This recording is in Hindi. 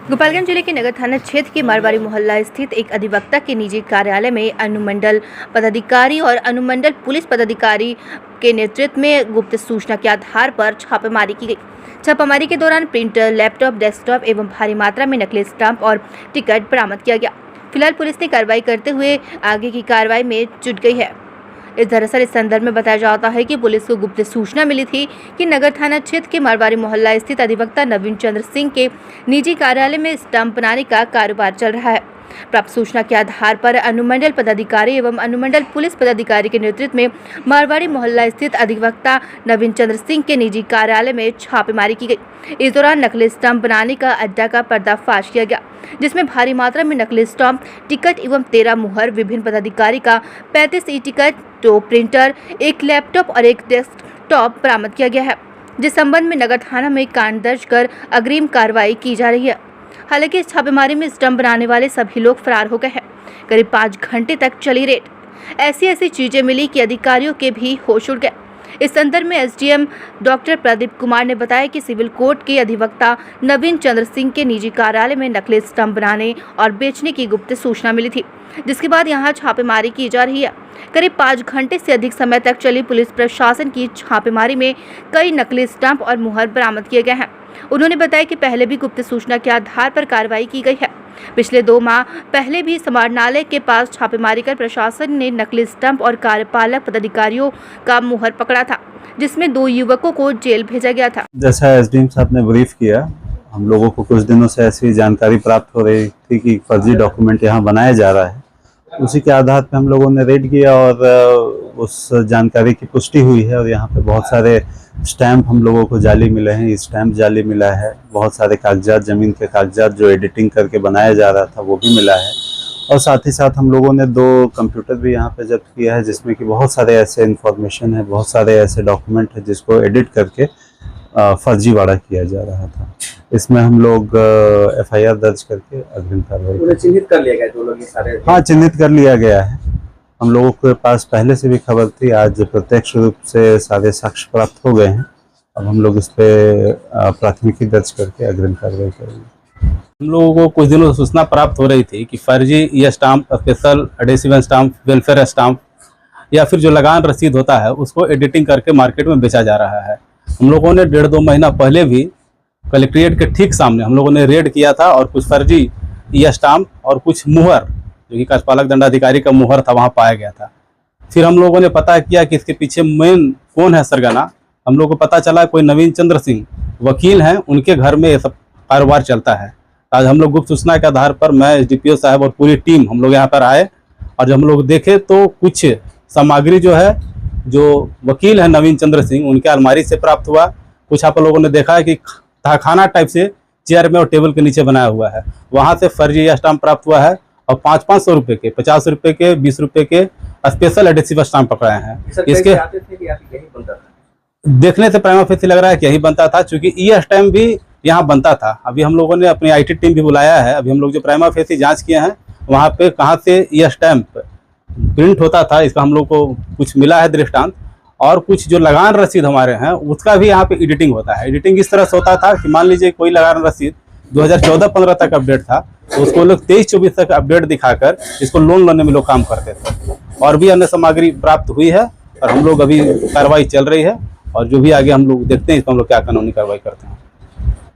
गोपालगंज जिले के नगर थाना क्षेत्र के मारवाड़ी मोहल्ला स्थित एक अधिवक्ता के निजी कार्यालय में अनुमंडल पदाधिकारी और अनुमंडल पुलिस पदाधिकारी के नेतृत्व में गुप्त सूचना के आधार पर छापेमारी की गई। छापेमारी के दौरान प्रिंटर, लैपटॉप, डेस्कटॉप एवं भारी मात्रा में नकली स्टाम्प और टिकट बरामद किया गया। फिलहाल पुलिस ने कार्रवाई करते हुए आगे की कार्रवाई में जुट गई है। दरअसल इस संदर्भ में बताया जाता है कि पुलिस को गुप्त सूचना मिली थी कि नगर थाना क्षेत्र के मारवाड़ी मोहल्ला स्थित अधिवक्ता नवीन चंद्र सिंह के निजी कार्यालय में स्टाम्प बनाने का कारोबार चल रहा है। प्राप्त सूचना के आधार पर अनुमंडल पदाधिकारी एवं अनुमंडल पुलिस पदाधिकारी के नेतृत्व में मारवाड़ी मोहल्ला स्थित अधिवक्ता नवीन चंद्र सिंह के निजी कार्यालय में छापेमारी की गई। इस दौरान नकली स्टाम्प बनाने का अड्डा का पर्दाफाश किया गया, जिसमें भारी मात्रा में नकली स्टाम्प, टिकट एवं 13 मुहर, विभिन्न पदाधिकारी का 35 ई टिकट, 2 प्रिंटर, 1 लैपटॉप और 1 डेस्कटॉप बरामद किया गया है, जिस संबंध में नगर थाना में कांड दर्ज कर अग्रिम कार्रवाई की जा रही है। हालांकि इस छापेमारी में स्टाम्प बनाने वाले सभी लोग फरार हो गए हैं। करीब 5 घंटे तक चली रेड। ऐसी चीजें मिली कि अधिकारियों के भी होश उड़ गए। इस संदर्भ में एसडीएम डॉक्टर प्रदीप कुमार ने बताया कि सिविल कोर्ट के अधिवक्ता नवीन चंद्र सिंह के निजी कार्यालय में नकली स्टाम्प बनाने और बेचने की गुप्त सूचना मिली थी, जिसके बाद यहां छापेमारी की जा रही है। करीब 5 घंटे से अधिक समय तक चली पुलिस प्रशासन की छापेमारी में कई नकली स्टाम्प और मुहर बरामद किए गए हैं। उन्होंने बताया कि पहले भी गुप्त सूचना के आधार पर कार्रवाई की गई है। पिछले 2 माह पहले भी समाहरणालय के पास छापेमारी कर प्रशासन ने नकली स्टाम्प और कार्यपालक पदाधिकारियों का मुहर पकड़ा था, जिसमें 2 युवकों को जेल भेजा गया था। जैसा एसडीएम साहब ने ब्रीफ किया, हम लोगों को कुछ दिनों से ऐसी जानकारी प्राप्त हो रही थी कि फर्जी डॉक्यूमेंट यहाँ बनाया जा रहा है। उसी के आधार पर हम लोगों ने रेड किया और उस जानकारी की पुष्टि हुई है और यहाँ पे बहुत सारे स्टैम्प हम लोगों को जाली मिले हैं। स्टैम्प जाली मिला है, बहुत सारे कागजात, ज़मीन के कागजात जो एडिटिंग करके बनाया जा रहा था वो भी मिला है, और साथ ही साथ हम लोगों ने 2 कंप्यूटर भी यहाँ पे जब्त किया है, जिसमें कि बहुत सारे ऐसे इन्फॉर्मेशन है, बहुत सारे ऐसे डॉक्यूमेंट है जिसको एडिट करके फर्जीवाड़ा किया जा रहा था। इसमें हम लोग एफआईआर दर्ज करके अग्रिम कार्रवाई चिन्हित कर लिया गया। जो लोग ये सारे चिन्हित कर लिया गया है। हम लोगों के पास पहले से भी खबर थी, आज प्रत्यक्ष रूप से सारे साक्ष्य प्राप्त हो गए हैं। अब हम लोग इस पे प्राथमिकी दर्ज करके अग्रिम कार्रवाई करेंगे। हम लोगों को कुछ दिनों से सूचना प्राप्त हो रही थी कि फर्जी ये stamp, special adhesive stamp, welfare stamp या फिर जो लगान रसीद होता है उसको एडिटिंग करके मार्केट में बेचा जा रहा है। हम लोगों ने 1.5-2 महीना पहले भी कलेक्ट्रेट के ठीक सामने हम लोगों ने रेड किया था और कुछ फर्जी ई स्टाम्प और कुछ मुहर, जो कि कार्यपालक दंडाधिकारी का मुहर था, वहाँ पाया गया था। फिर हम लोगों ने पता किया कि इसके पीछे मेन कौन है सरगना। हम लोग को पता चला कोई नवीन चंद्र सिंह वकील हैं, उनके घर में ये सब कारोबार चलता है। आज हम लोग गुप्त सूचना के आधार पर मैं एसडीपीओ साहब और पूरी टीम हम लोग यहाँ पर आए और जब हम लोग देखे तो कुछ सामग्री जो है, जो वकील है नवीन चंद्र सिंह, उनके अलमारी से प्राप्त हुआ। कुछ आप लोगों ने देखा है कि तहखाना टाइप से चेयर में और टेबल के नीचे बनाया हुआ है, वहाँ से फर्जी स्टाम्प प्राप्त हुआ है और 500-500 रुपये के, 50 रुपये के, 20 रुपये के स्पेशल एडेसिव स्टाम्प पकड़ाए हैं। इसके देखने से प्राइमा फेसी लग रहा है कि यही बनता था, क्योंकि ई स्टैम्प भी यहाँ बनता था। अभी हम लोगों ने अपनी आईटी टीम भी बुलाया है। अभी हम लोग जो प्राइमा फेसी जांच किए हैं वहाँ पे कहाँ से ई स्टैम्प प्रिंट होता था, इसका हम लोग को कुछ मिला है दृष्टांत, और कुछ जो लगान रसीद हमारे हैं उसका भी यहाँ पे एडिटिंग होता है। एडिटिंग इस तरह से होता था कि मान लीजिए कोई लगान रसीद 2014-15 तक अपडेट था, तो उसको लोग 23-24 तक अपडेट दिखाकर इसको लोन लेने में लोग काम करते थे। और भी अन्य सामग्री प्राप्त हुई है और हम लोग अभी कार्रवाई चल रही है, और जो भी आगे हम लोग देखते हैं इसको हम लोग क्या कानूनी कार्रवाई करते हैं।